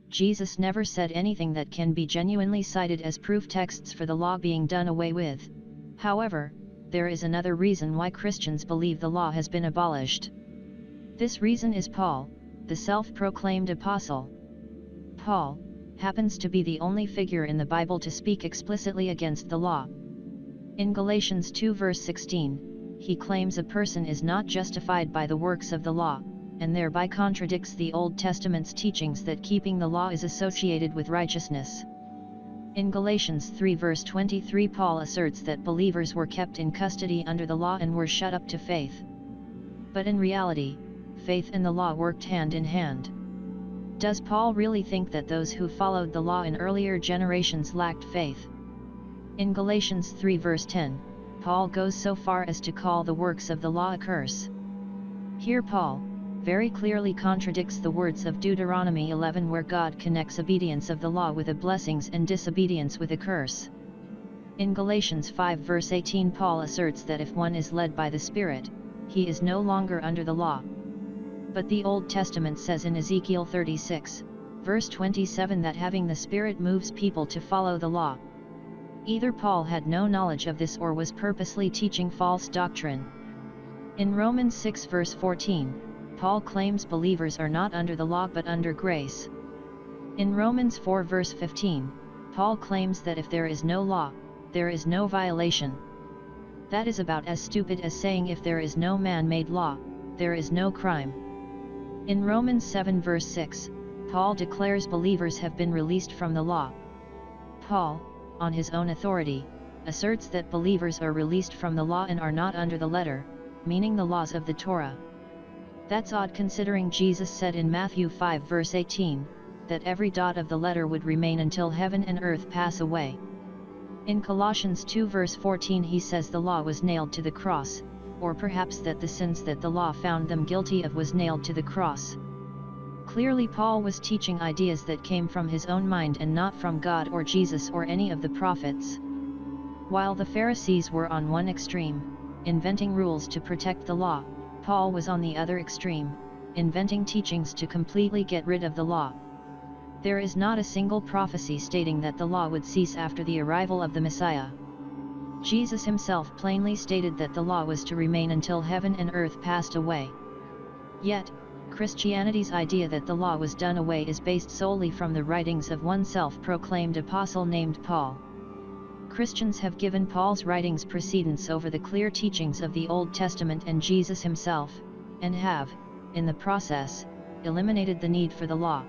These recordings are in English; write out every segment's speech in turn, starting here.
Jesus never said anything that can be genuinely cited as proof texts for the law being done away with. However, there is another reason why Christians believe the law has been abolished. This reason is Paul, the self-proclaimed apostle. Paul happens to be the only figure in the Bible to speak explicitly against the law. In Galatians 2 verse 16, he claims a person is not justified by the works of the law, and thereby contradicts the Old Testament's teachings that keeping the law is associated with righteousness. In Galatians 3 verse 23, Paul asserts that believers were kept in custody under the law and were shut up to faith. But in reality, faith and the law worked hand in hand. Does Paul really think that those who followed the law in earlier generations lacked faith? In Galatians 3 verse 10, Paul goes so far as to call the works of the law a curse. Here Paul very clearly contradicts the words of Deuteronomy 11, where God connects obedience of the law with a blessings and disobedience with a curse. In Galatians 5 verse 18, Paul asserts that if one is led by the Spirit, he is no longer under the law. But the Old Testament says in Ezekiel 36, verse 27, that having the Spirit moves people to follow the law. Either Paul had no knowledge of this or was purposely teaching false doctrine. In Romans 6 verse 14, Paul claims believers are not under the law but under grace. In Romans 4 verse 15, Paul claims that if there is no law, there is no violation. That is about as stupid as saying if there is no man-made law, there is no crime. In Romans 7 verse 6, Paul declares believers have been released from the law. Paul, on his own authority, asserts that believers are released from the law and are not under the letter, meaning the laws of the Torah. That's odd considering Jesus said in Matthew 5 verse 18, that every dot of the letter would remain until heaven and earth pass away. In Colossians 2 verse 14 he says the law was nailed to the cross, or perhaps that the sins that the law found them guilty of was nailed to the cross. Clearly Paul was teaching ideas that came from his own mind and not from God or Jesus or any of the prophets. While the Pharisees were on one extreme, inventing rules to protect the law, Paul was on the other extreme, inventing teachings to completely get rid of the law. There is not a single prophecy stating that the law would cease after the arrival of the Messiah. Jesus himself plainly stated that the law was to remain until heaven and earth passed away. Yet, Christianity's idea that the law was done away is based solely from the writings of one self-proclaimed apostle named Paul. Christians have given Paul's writings precedence over the clear teachings of the Old Testament and Jesus himself, and have, in the process, eliminated the need for the law.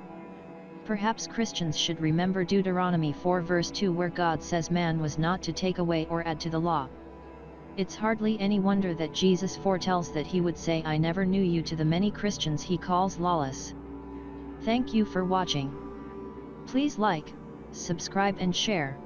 Perhaps Christians should remember Deuteronomy 4 verse 2, where God says man was not to take away or add to the law. It's hardly any wonder that Jesus foretells that he would say I never knew you to the many Christians he calls lawless. Thank you for watching. Please like, subscribe and share.